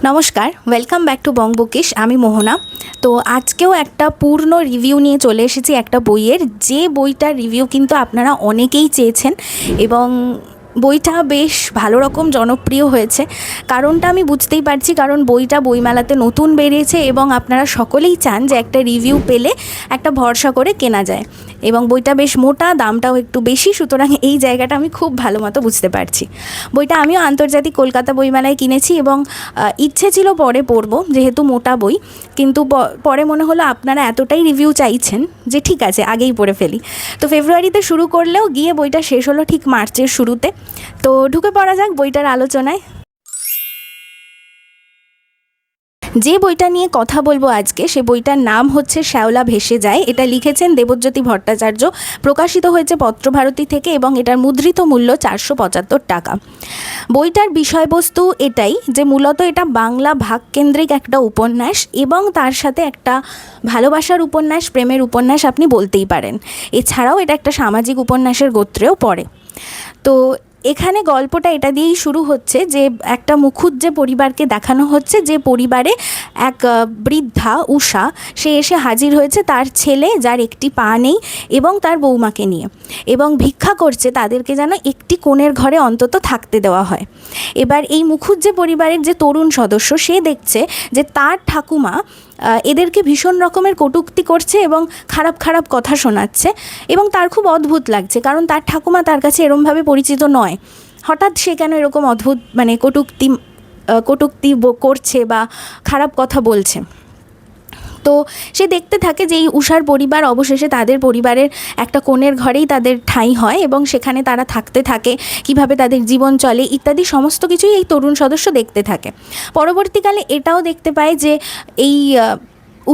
নমস্কার, welcome back to Bong bookish. আমি মোহনা। তো আজকেও একটা পূর্ণ রিভিউ নিয়ে চলে এসেছি একটা বইয়ের, যে বইটার রিভিউ কিন্তু আপনারা অনেকেই চেয়েছেন এবং বইটা বেশ ভালো রকম জনপ্রিয় হয়েছে। কারণটা আমি বুঝতেই পারছি, কারণ বইটা বইমেলাতে নতুন বেরিয়েছে এবং আপনারা সকলেই চান যে একটা রিভিউ পেলে একটা ভরসা করে কেনা যায়, এবং বইটা বেশ মোটা, দামটাও একটু বেশি, সুতরাং এই জায়গাটা আমি খুব ভালো মতো বুঝতে পারছি। বইটা আমিও আন্তর্জাতিক কলকাতা বইমেলায় কিনেছি এবং ইচ্ছে ছিল পরে পড়বো, যেহেতু মোটা বই, কিন্তু পরে মনে হলো আপনারা এতটাই রিভিউ চাইছেন যে ঠিক আছে আগেই পড়ে ফেলি। তো ফেব্রুয়ারিতে শুরু করলেও গিয়ে বইটা শেষ হলো ঠিক মার্চের শুরুতে। তো ঢুকে পড়া যাক বইটার আলোচনায়। যে বইটা নিয়ে কথা বলবো আজকে, সে বইটার নাম হচ্ছে শ্যাওলা ভেসে যায়। এটা লিখেছেন দেবজ্যোতি ভট্টাচার্য, প্রকাশিত হয়েছে পত্রভারতী থেকে এবং এটার মুদ্রিত মূল্য 475 টাকা। বইটার বিষয়বস্তু এটাই যে মূলত এটা বাংলা ভাগকেন্দ্রিক একটা উপন্যাস এবং তার সাথে একটা ভালোবাসার উপন্যাস, প্রেমের উপন্যাস আপনি বলতেই পারেন। এছাড়াও এটা একটা সামাজিক উপন্যাসের গোত্রেও পড়ে। তো এখানে গল্পটা এটা দিয়েই শুরু হচ্ছে যে একটা মুখুজ্জে পরিবারকে দেখানো হচ্ছে, যে পরিবারে এক বৃদ্ধা উষা, সে এসে হাজির হয়েছে তার ছেলে যার একটি পা নেই এবং তার বৌমাকে নিয়ে, এবং ভিক্ষা করছে তাদেরকে যেন একটি কোণের ঘরে অন্তত থাকতে দেওয়া হয়। এবার এই মুখুজ্জে পরিবারের যে তরুণ সদস্য, সে দেখছে যে তার ঠাকুমা এদেরকে ভীষণ রকমের কটূক্তি করছে এবং খারাপ খারাপ কথা শোনাচ্ছে, এবং তার খুব অদ্ভুত লাগছে, কারণ তার ঠাকুমা তার কাছে এরমভাবে পরিচিত নয়। হঠাৎ সে কেন এরকম অদ্ভুত কটূক্তি করছে বা খারাপ কথা বলছে। তো সে দেখতে থাকে যে এই উষার পরিবার অবশেষে তাদের পরিবারের একটা কোণের ঘরেই তাদের ঠাঁই হয় এবং সেখানে তারা থাকতে থাকে, কিভাবে তাদের জীবন চলে ইত্যাদি সমস্ত কিছুই এই তরুণ সদস্য দেখতে থাকে। পরবর্তীকালে এটাও দেখতে পায় যে এই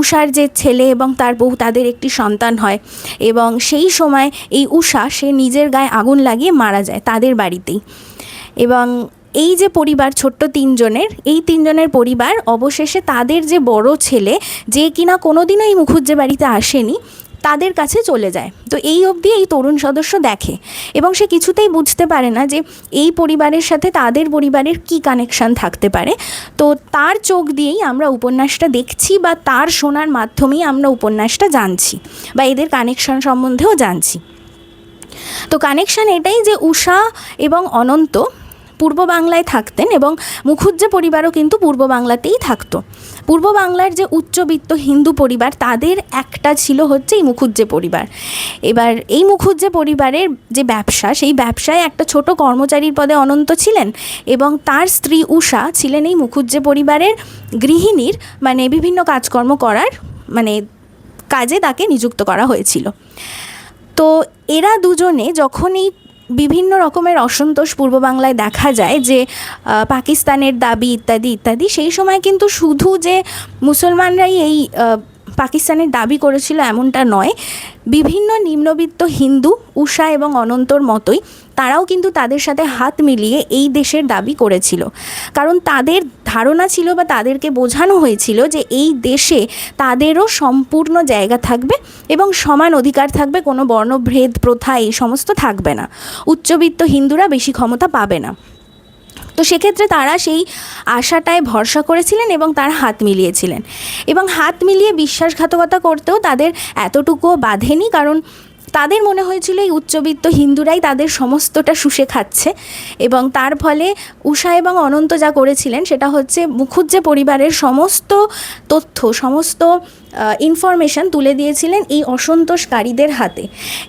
উষার যে ছেলে এবং তার বউ, তাদের একটি সন্তান হয়, এবং সেই সময় এই উষা সে নিজের গায়ে আগুন লাগিয়ে মারা যায় তাদের বাড়িতেই। এবং এই যে পরিবার ছোট্ট এই তিনজনের পরিবার অবশেষে তাদের যে বড় ছেলে, যে কিনা কোনোদিনও এই মুখুজ্জে বাড়িতে আসেনি, তাদের কাছে চলে যায়। তো এই অবধি এই তরুণ সদস্য দেখে এবং সে কিছুতেই বুঝতে পারে না যে এই পরিবারের সাথে তাদের পরিবারের কি কানেকশান থাকতে পারে। তো তার চোখ দিয়েই আমরা উপন্যাসটা দেখছি, বা তার শোনার মাধ্যমেই আমরা উপন্যাসটা জানছি, বা এদের কানেকশান সম্বন্ধেও জানছি। তো কানেকশান এটাই যে উষা এবং অনন্ত পূর্ব বাংলায় থাকতেন এবং মুখুজ্জে পরিবারও কিন্তু পূর্ব বাংলাতেই থাকতো। পূর্ব বাংলার যে উচ্চবিত্ত হিন্দু পরিবার, তাদের একটা ছিল হচ্ছে এই মুখুজ্জে পরিবার। এবার এই মুখুজ্জে পরিবারের যে ব্যবসা, সেই ব্যবসায় একটা ছোট কর্মচারীর পদে অনন্ত ছিলেন এবং তার স্ত্রী উষা ছিলেন এই মুখুজ্জে পরিবারের গৃহিণীর, মানে বিভিন্ন কাজকর্ম করার কাজে তাকে নিযুক্ত করা হয়েছিল। তো এরা দুজনে যখন এই বিভিন্ন রকমের অসন্তোষ পূর্ব বাংলায় দেখা যায়, যে পাকিস্তানের দাবি ইত্যাদি ইত্যাদি, সেই সময় কিন্তু শুধু যে মুসলমানরাই এই পাকিস্তানের দাবি করেছিল এমনটা নয়। বিভিন্ন নিম্নবিত্ত হিন্দু উষা এবং অনন্তর মতোই তারাও কিন্তু তাদের সাথে হাত মিলিয়ে এই দেশের দাবি করেছিল, কারণ তাদের ধারণা ছিল বা তাদেরকে বোঝানো হয়েছিল যে এই দেশে তাদেরও সম্পূর্ণ জায়গা থাকবে এবং সমান অধিকার থাকবে, কোনো বর্ণভেদ প্রথা এই সমস্ত থাকবে না, উচ্চবিত্ত হিন্দুরা বেশি ক্ষমতা পাবে না। তো সেক্ষেত্রে তারা সেই আশাটায় ভরসা করেছিলেন এবং তারা হাত মিলিয়েছিলেন, এবং হাত মিলিয়ে বিশ্বাসঘাতকতা করতেও তাদের এতটুকুও বাধেনি, কারণ তাদের মনে হয়েছিল এই উচ্চবিত্ত হিন্দুরাই তাদের সমস্তটা শুষে খাচ্ছে, এবং তার ফলে উষা এবং অনন্ত যা করেছিলেন সেটা হচ্ছে মুখুজ্জে পরিবারের সমস্ত তথ্য, সমস্ত ইনফরমেশন তুলে দিয়েছিলেন এই অসন্তোষকারীদের হাতে।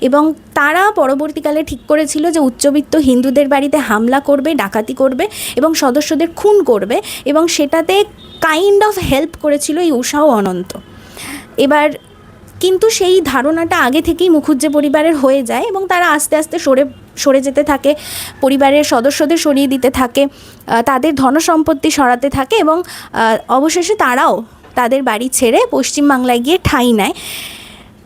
এবং তারা পরবর্তীকালে ঠিক করেছিল যে উচ্চবিত্ত হিন্দুদের বাড়িতে হামলা করবে, ডাকাতি করবে এবং সদস্যদের খুন করবে, এবং সেটাতে কাইন্ড অফ হেল্প করেছিল এই উষা ও অনন্ত। এবার কিন্তু সেই ধারণাটা আগে থেকেই মুখুজ্জে পরিবারের হয়ে যায় এবং তারা আস্তে আস্তে সরে যেতে থাকে, পরিবারের সদস্যদের সরিয়ে দিতে থাকে, তাদের ধনসম্পত্তি সরাতে থাকে, এবং অবশেষে তারাও তাদের বাড়ি ছেড়ে পশ্চিমবাংলায় গিয়ে ঠাঁই নেয়।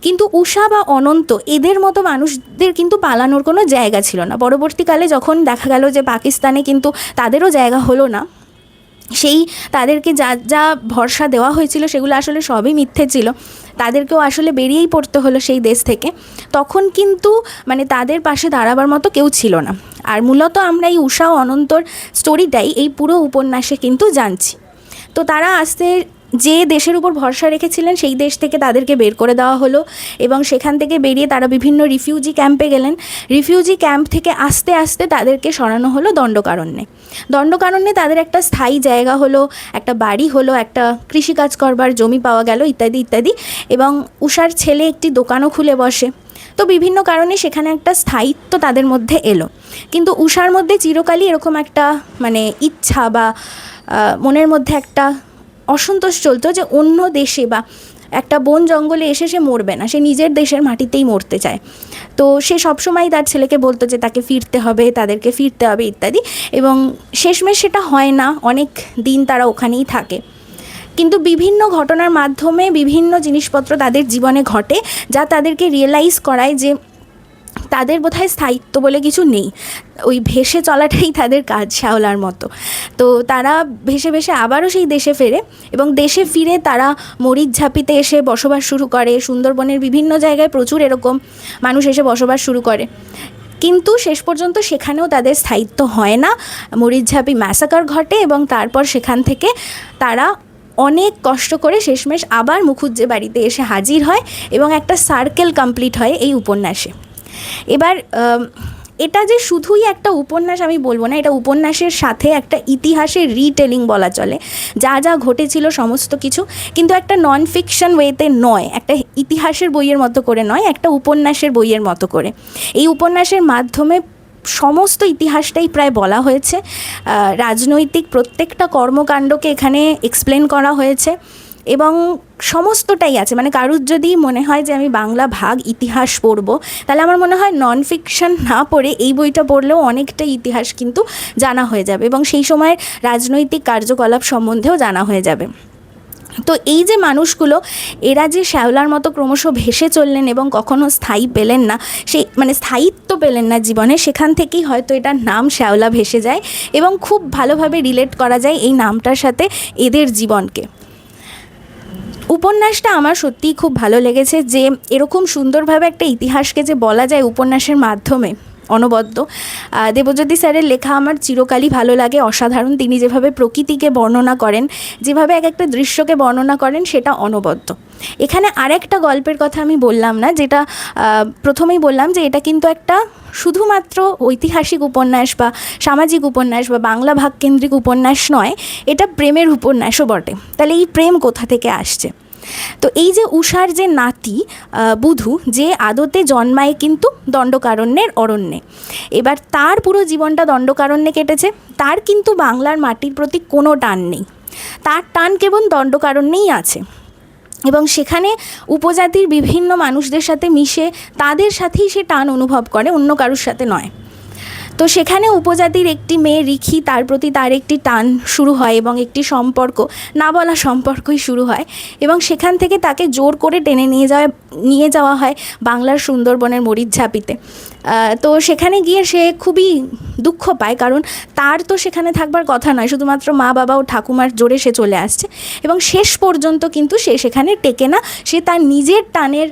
কিন্তু উষা বা অনন্ত এদের মতো মানুষদের কিন্তু পালানোর কোনো জায়গা ছিল না। পরবর্তীকালে যখন দেখা গেল যে পাকিস্তানে কিন্তু তাদেরও জায়গা হলো না, সেই তাদেরকে যা যা ভরসা দেওয়া হয়েছিল সেগুলো আসলে সবই মিথ্যে ছিল, তাদেরকেও আসলে বেরিয়েই পড়তে হলো সেই দেশ থেকে। তখন কিন্তু তাদের পাশে দাঁড়াবার মতো কেউ ছিল না। আর মূলত আমরা এই উষা ও অনন্তর স্টোরিটাই এই পুরো উপন্যাসে কিন্তু জানছি। তো তারা আস্তে যে দেশের উপর ভরসা রেখেছিলেন সেই দেশ থেকে তাদেরকে বের করে দেওয়া হলো এবং সেখান থেকে বেরিয়ে তারা বিভিন্ন রিফিউজি ক্যাম্পে গেলেন। রিফিউজি ক্যাম্প থেকে আস্তে আস্তে তাদেরকে সরানো হলো দণ্ডকারণ্যে। দণ্ডকারণ্যে তাদের একটা স্থায়ী জায়গা হলো, একটা বাড়ি হলো, একটা কৃষিকাজ করবার জমি পাওয়া গেল, ইত্যাদি ইত্যাদি। এবং উষার ছেলে একটি দোকানও খুলে বসে। তো বিভিন্ন কারণে সেখানে একটা স্থায়িত্ব তাদের মধ্যে এলো। কিন্তু উষার মধ্যে চিরকালই এরকম একটা মানে ইচ্ছা বা মনের মধ্যে একটা অসন্তোষ চলতো যে অন্য দেশে বা একটা বন জঙ্গলে এসে সে মরবে না, সে নিজের দেশের মাটিতেই মরতে চায়। তো সে সবসময় তার ছেলেকে বলতো যে তাকে ফিরতে হবে, তাদেরকে ফিরতে হবে ইত্যাদি। এবং শেষমেশ সেটা হয় না, অনেক দিন তারা ওখানেই থাকে। কিন্তু বিভিন্ন ঘটনার মাধ্যমে বিভিন্ন জিনিসপত্র তাদের জীবনে ঘটে যা তাদেরকে রিয়েলাইজ করায় যে তাদের বোধহয় স্থায়িত্ব বলে কিছু নেই, ওই ভেসে চলাটাই তাদের কাজ, শ্যাওলার মতো। তো তারা ভেসে ভেসে আবারও সেই দেশে ফেরে এবং দেশে ফিরে তারা মরিচঝাপিতে এসে বসবাস শুরু করে। সুন্দরবনের বিভিন্ন জায়গায় প্রচুর এরকম মানুষ এসে বসবাস শুরু করে, কিন্তু শেষ পর্যন্ত সেখানেও তাদের স্থায়িত্ব হয় না। মরিচঝাপি ম্যাসাকার ঘটে এবং তারপর সেখান থেকে তারা অনেক কষ্ট করে শেষমেশ আবার মুখুজ্জে বাড়িতে এসে হাজির হয় এবং একটা সার্কেল কমপ্লিট হয় এই উপন্যাসে। এবার এটা যে শুধুই একটা উপন্যাস আমি বলবো না, এটা উপন্যাসের সাথে একটা ইতিহাসের রিটেলিং বলা চলে। যা যা ঘটেছিল সমস্ত কিছু, কিন্তু একটা নন ফিকশন ওয়েতে নয়, একটা ইতিহাসের বইয়ের মতো করে নয়, একটা উপন্যাসের বইয়ের মতো করে। এই উপন্যাসের মাধ্যমে সমস্ত ইতিহাসটাই প্রায় বলা হয়েছে। রাজনৈতিক প্রত্যেকটা কর্মকাণ্ডকে এখানে এক্সপ্লেন করা হয়েছে এবং সমস্তটাই আছে। মানে কারুর যদি মনে হয় যে আমি বাংলা ভাগ ইতিহাস পড়ব, তাহলে আমার মনে হয় নন ফিকশন না পড়ে এই বইটা পড়লেও অনেকটা ইতিহাস কিন্তু জানা হয়ে যাবে এবং সেই সময়ের রাজনৈতিক কার্যকলাপ সম্বন্ধেও জানা হয়ে যাবে। তো এই যে মানুষগুলো, এরা যে শ্যাওলার মতো ক্রমশ ভেসে চললেন এবং কখনো স্থায়ী পেলেন না, সেই মানে স্থায়িত্ব পেলেন না জীবনে, সেখান থেকেই হয়তো এটার নাম শ্যাওলা ভেসে যায় এবং খুব ভালোভাবে রিলেট করা যায় এই নামটার সাথে এদের জীবনকে। উপন্যাসটা আমার সত্যিই খুব ভালো লেগেছে যে এরকম সুন্দরভাবে একটা ইতিহাসকে যে বলা যায় উপন্যাসের মাধ্যমে অনবদ্য। দেবজ্যোতি স্যারের লেখা আমার চিরকালই ভালো লাগে, অসাধারণ। তিনি যেভাবে প্রকৃতিকে বর্ণনা করেন, যেভাবে এক একটা দৃশ্যকে বর্ণনা করেন, সেটা অনবদ্য। এখানে আরেকটা গল্পের কথা আমি বললাম না, যেটা প্রথমেই বললাম যে এটা কিন্তু একটা শুধুমাত্র ঐতিহাসিক উপন্যাস বা সামাজিক উপন্যাস বা বাংলা ভাগকেন্দ্রিক উপন্যাস নয়, এটা প্রেমের উপন্যাসও বটে। তাহলে এই প্রেম কোথা থেকে আসছে? তো এই যে উষার যে নাতি বুধু, যে আদতে জন্মায় কিন্তু দণ্ডকারণ্যের অরণ্যে, এবার তার পুরো জীবনটা দণ্ডকারণ্যে কেটেছে। তার কিন্তু বাংলার মাটির প্রতি কোনো টান নেই, তার টান কেবল দণ্ডকারণ্যেই আছে এবং সেখানে উপজাতির বিভিন্ন মানুষদের সাথে মিশে তাদের সাথেই সে টান অনুভব করে, অন্য কারুর সাথে নয়। তো সেখানে উপজাতির একটি মেয়ে রিখি, তার প্রতি তার একটি টান শুরু হয় এবং একটি সম্পর্ক, না বলা সম্পর্কই শুরু হয় এবং সেখান থেকে তাকে জোর করে টেনে নিয়ে যাওয়া হয় বাংলার সুন্দরবনের মরিচঝাপিতে। তো সেখানে গিয়ে সে খুবই দুঃখ পায়, কারণ তার তো সেখানে থাকবার কথা নয়, শুধুমাত্র মা বাবা ও ঠাকুমার জোরে সে চলে আসছে এবং শেষ পর্যন্ত কিন্তু সে সেখানে টেকে না, সে তার নিজের টানের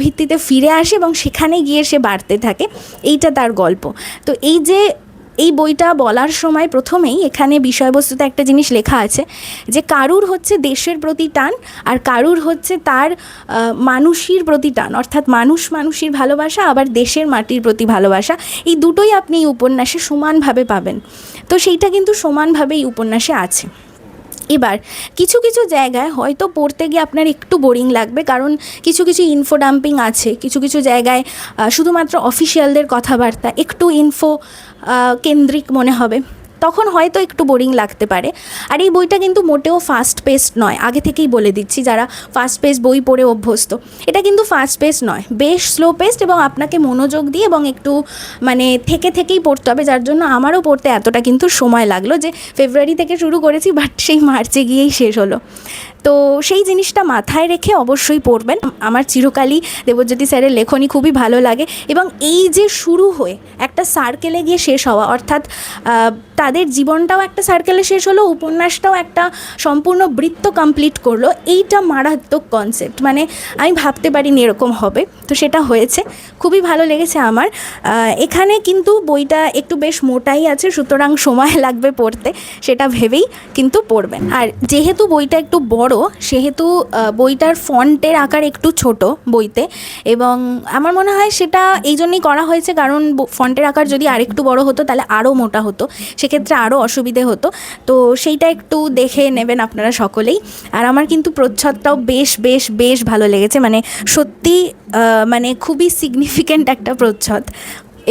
ভিত্তিতে ফিরে আসে এবং সেখানে গিয়ে সে বাড়তে থাকে। এইটা তার গল্প। তো এই বইটা বলার সময় প্রথমেই এখানে বিষয়বস্তুতে একটা জিনিস লেখা আছে যে কারুর হচ্ছে দেশের প্রতি টান আর কারুর হচ্ছে তার মানুষের প্রতি টান, অর্থাৎ মানুষের ভালোবাসা, আবার দেশের মাটির প্রতি ভালোবাসা। এই দুটোই আপনি এই উপন্যাসে সমানভাবে পাবেন। তো সেইটা কিন্তু সমানভাবে এই উপন্যাসে আছে। এবার কিছু কিছু জায়গায় হয়তো পড়তে গিয়ে আপনার একটু বোরিং লাগবে, কারণ কিছু কিছু ইনফো ডাম্পিং আছে, কিছু কিছু জায়গায় শুধুমাত্র অফিসিয়ালদের কথাবার্তা, একটু ইনফো কেন্দ্রিক মনে হবে, তখন হয়তো একটু বোরিং লাগতে পারে। আর এই বইটা কিন্তু মোটেও ফাস্ট পেসড নয়, আগে থেকেই বলে দিচ্ছি যারা ফাস্ট পেস বই পড়ে অভ্যস্ত, এটা কিন্তু ফাস্ট পেস নয়, বেশ স্লো পেসড এবং আপনাকে মনোযোগ দিয়ে এবং একটু মানে থেকেই পড়তে হবে, যার জন্য আমারও পড়তে এতটা কিন্তু সময় লাগলো, যে ফেব্রুয়ারি থেকে শুরু করেছি বাট সেই মার্চে গিয়েই শেষ হলো। তো সেই জিনিসটা মাথায় রেখে অবশ্যই পড়বেন। আমার চিরকালই দেবজ্যোতি স্যারের লেখনী খুবই ভালো লাগে, এবং এই যে শুরু হয়ে একটা সার্কেলে গিয়ে শেষ হওয়া, অর্থাৎ তাদের জীবনটাও একটা সার্কেলে শেষ হলো, উপন্যাসটাও একটা সম্পূর্ণ বৃত্ত কমপ্লিট করলো, এইটা মারাত্মক কনসেপ্ট। মানে আমি ভাবতে পারিনি এরকম হবে, তো সেটা হয়েছে, খুবই ভালো লেগেছে আমার। এখানে কিন্তু বইটা একটু বেশ মোটাই আছে, সুতরাং সময় লাগবে পড়তে, সেটা ভেবেই কিন্তু পড়বেন। আর যেহেতু বইটা একটু বড়, সেহেতু বইটার ফন্টের আকার একটু ছোট বইতে, এবং আমার মনে হয় সেটা এই জন্যই করা হয়েছে, কারণ ফন্টের আকার যদি আরেকটু বড় হতো তাহলে আরও মোটা হতো, সেক্ষেত্রে আরও অসুবিধে হতো। তো সেইটা একটু দেখে নেবেন আপনারা সকলেই। আর আমার কিন্তু প্রচ্ছদটাও বেশ বেশ বেশ ভালো লেগেছে, মানে সত্যি মানে খুবই সিগনিফিক্যান্ট একটা প্রচ্ছদ,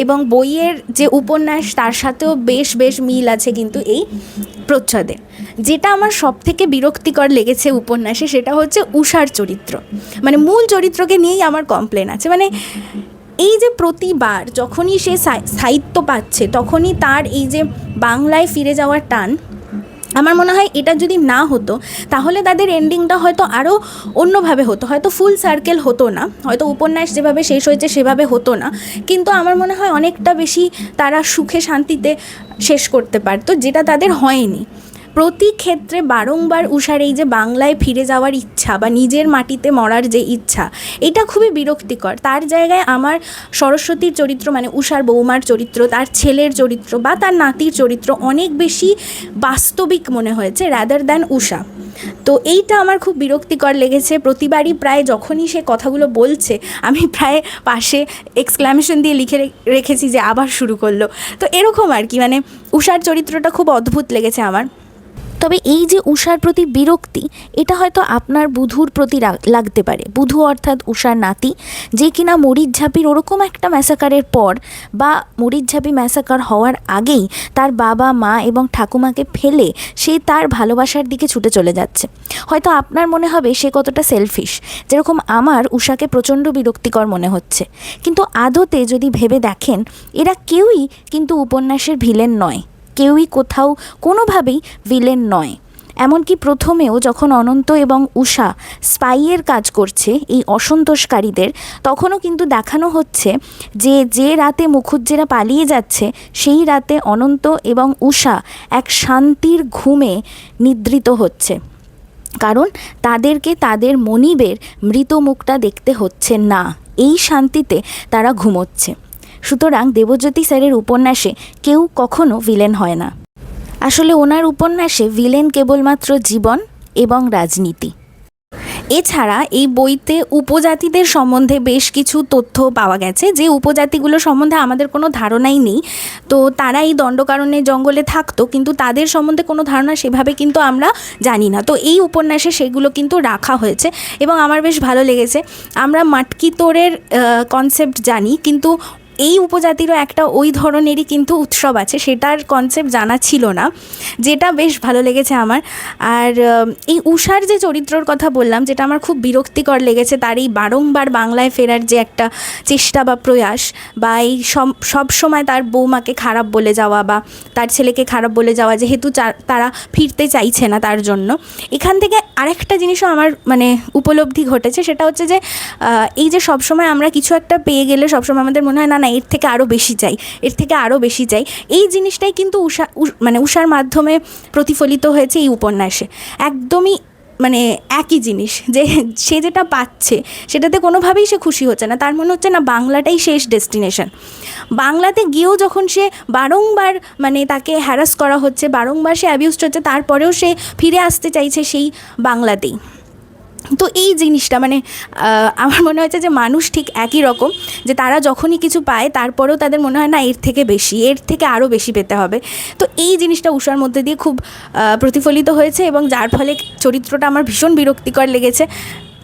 এবং বইয়ের যে উপন্যাস তার সাথেও বেশ বেশ মিল আছে কিন্তু এই প্রচ্ছদে। যেটা আমার সব থেকে বিরক্তিকর লেগেছে উপন্যাসে, সেটা হচ্ছে উষার চরিত্র, মানে মূল চরিত্রকে নিয়েই আমার কমপ্লেন আছে। মানে এই যে প্রতিবার যখনই সে সাহিত্য পাচ্ছে, তখনই তার এই যে বাংলায় ফিরে যাওয়ার টান, আমার মনে হয় এটা যদি না হতো তাহলে তাদের এন্ডিংটা হয়তো আরও অন্যভাবে হতো, হয়তো ফুল সার্কেল হতো না, হয়তো উপন্যাস যেভাবে শেষ হয়েছে সেভাবে হতো না, কিন্তু আমার মনে হয় অনেকটা বেশি তারা সুখে শান্তিতে শেষ করতে পারতো, যেটা তাদের হয়নি। প্রতি ক্ষেত্রে বারংবার উষার এই যে বাংলায় ফিরে যাওয়ার ইচ্ছা বা নিজের মাটিতে মরার যে ইচ্ছা, এটা খুবই বিরক্তিকর। তার জায়গায় আমার সরস্বতীর চরিত্র, মানে উষার বৌমার চরিত্র, তার ছেলের চরিত্র বা তার নাতির চরিত্র অনেক বেশি বাস্তবিক মনে হয়েছে রাদার দ্যান উষা। তো এইটা আমার খুব বিরক্তিকর লেগেছে। প্রতিবারই প্রায় যখনই সে কথাগুলো বলছে, আমি প্রায় পাশে এক্সক্লামেশন দিয়ে লিখে রেখেছি যে আবার শুরু করলো। তো এরকম আর কি, মানে উষার চরিত্রটা খুব অদ্ভুত লেগেছে আমার। তবে এই যে উষার প্রতি বিরক্তি, এটা হয়তো আপনার বুধুর প্রতি লাগতে পারে। বুধু অর্থাৎ উষার নাতি, যে কিনা মরিচঝাপির ওরকম একটা ম্যাসাকারের পর বা মরিচঝাপি ম্যাসাকার হওয়ার আগেই তার বাবা মা এবং ঠাকুমাকে ফেলে সে তার ভালোবাসার দিকে ছুটে চলে যাচ্ছে। হয়তো আপনার মনে হবে সে কতটা সেলফিশ, যেরকম আমার উষাকে প্রচণ্ড বিরক্তিকর মনে হচ্ছে, কিন্তু আদতে যদি ভেবে দেখেন, এরা কেউই কিন্তু উপন্যাসের ভিলেন নয়, কেউই কোথাও কোনোভাবেই ভিলেন নয়। এমনকি প্রথমেও যখন অনন্ত এবং উষা স্পাইয়ের কাজ করছে এই অসন্তোষকারীদের, তখনও কিন্তু দেখানো হচ্ছে যে যে রাতে মুখুজ্জেরা পালিয়ে যাচ্ছে, সেই রাতে অনন্ত এবং উষা এক শান্তির ঘুমে নিদ্রিত হচ্ছে, কারণ তাদেরকে তাদের মনিবের মৃত মুখটা দেখতে হচ্ছে না, এই শান্তিতে তারা ঘুমোচ্ছে। সুতরাং দেবজ্যোতি স্যারের উপন্যাসে কেউ কখনো ভিলেন হয় না। আসলে ওনার উপন্যাসে ভিলেন কেবলমাত্র জীবন এবং রাজনীতি। এছাড়া এই বইতে উপজাতিদের সম্বন্ধে বেশ কিছু তথ্য পাওয়া গেছে, যে উপজাতিগুলো সম্বন্ধে আমাদের কোনো ধারণাই নেই। তো তারা এই দণ্ডকারণ্যের জঙ্গলে থাকতো, কিন্তু তাদের সম্বন্ধে কোনো ধারণা সেভাবে কিন্তু আমরা জানি না। তো এই উপন্যাসে সেগুলো কিন্তু রাখা হয়েছে, এবং আমার বেশ ভালো লেগেছে। আমরা মাটকি তোড়ের কনসেপ্ট জানি, কিন্তু এই উপজাতিরও একটা ওই ধরনেরই কিন্তু উৎসব আছে, সেটার কনসেপ্ট জানা ছিল না, যেটা বেশ ভালো লেগেছে আমার। আর এই উষার যে চরিত্রর কথা বললাম, যেটা আমার খুব বিরক্তিকর লেগেছে, তার এই বারংবার বাংলায় ফেরার যে একটা চেষ্টা বা প্রয়াস, বা এই সব সময় তার বৌমাকে খারাপ বলে যাওয়া বা তার ছেলেকে খারাপ বলে যাওয়া, যেহেতু তারা ফিরতে চাইছে না তার জন্য। এখান থেকে আরেকটা জিনিসও আমার মানে উপলব্ধি ঘটেছে, সেটা হচ্ছে যে এই যে সবসময় আমরা কিছু একটা পেয়ে গেলে সবসময় আমাদের মনে হয় না না এর থেকে আরও বেশি চাই, এর থেকে আরও বেশি চাই। এই জিনিসটাই কিন্তু উষার মাধ্যমে প্রতিফলিত হয়েছে এই উপন্যাসে। একদমই মানে একই জিনিস, যে সে যেটা পাচ্ছে সেটাতে কোনোভাবেই সে খুশি হচ্ছে না, তার মনে হচ্ছে না বাংলাটাই শেষ ডেস্টিনেশন। বাংলাতে গিয়েও যখন সে বারংবার মানে তাকে হ্যারাস করা হচ্ছে, বারংবার সে অ্যাবিউজড হচ্ছে, তারপরেও সে ফিরে আসতে চাইছে সেই বাংলাতেই। তো এই জিনিসটা মানে আমার মনে হচ্ছে যে মানুষ ঠিক একই রকম, যে তারা যখনই কিছু পায় তারপরেও তাদের মনে হয় না এর থেকে বেশি, এর থেকে আরও বেশি পেতে হবে। তো এই জিনিসটা উষার মধ্যে দিয়ে খুব প্রতিফলিত হয়েছে, এবং যার ফলে চরিত্রটা আমার ভীষণ বিরক্তিকর লেগেছে।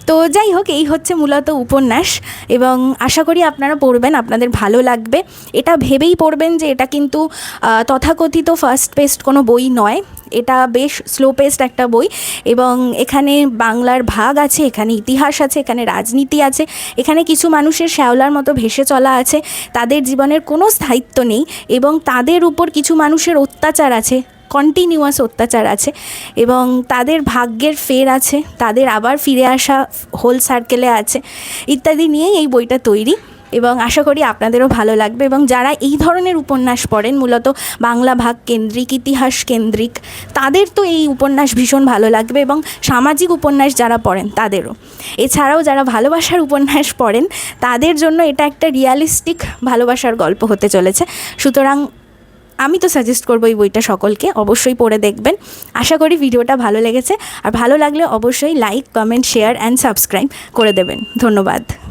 তো যাই হোক, এই হচ্ছে মূলত উপন্যাস, এবং আশা করি আপনারা পড়বেন, আপনাদের ভালো লাগবে। এটা ভেবেই পড়বেন যে এটা কিন্তু তথাকথিত ফাস্ট পেস্ট কোনো বই নয়, এটা বেশ স্লো পেস্ট একটা বই, এবং এখানে বাংলার ভাগ আছে, এখানে ইতিহাস আছে, এখানে রাজনীতি আছে, এখানে কিছু মানুষের শ্যাওলার মতো ভেসে চলা আছে, তাদের জীবনের কোনো স্থায়িত্ব নেই, এবং তাদের উপর কিছু মানুষের অত্যাচার আছে, কন্টিনিউয়াস অত্যাচার আছে এবং তাদের ভাগ্যের ফের আছে, তাদের আবার ফিরে আসা হোল সার্কেলে আছে ইত্যাদি নিয়েই এই বইটা তৈরি। এবং আশা করি আপনাদেরও ভালো লাগবে। এবং যারা এই ধরনের উপন্যাস পড়েন, মূলত বাংলা ভাগ কেন্দ্রিক, ইতিহাস কেন্দ্রিক, তাদের তো এই উপন্যাস ভীষণ ভালো লাগবে, এবং সামাজিক উপন্যাস যারা পড়েন তাদেরও। এছাড়াও যারা ভালোবাসার উপন্যাস পড়েন তাদের জন্য এটা একটা রিয়ালিস্টিক ভালোবাসার গল্প হতে চলেছে। সুতরাং আমি তো সাজেস্ট করবো এই বইটা সকলকে, অবশ্যই পড়ে দেখবেন। আশা করি ভিডিওটা ভালো লেগেছে, আর ভালো লাগলে অবশ্যই like, comment, share and subscribe করে দেবেন। ধন্যবাদ।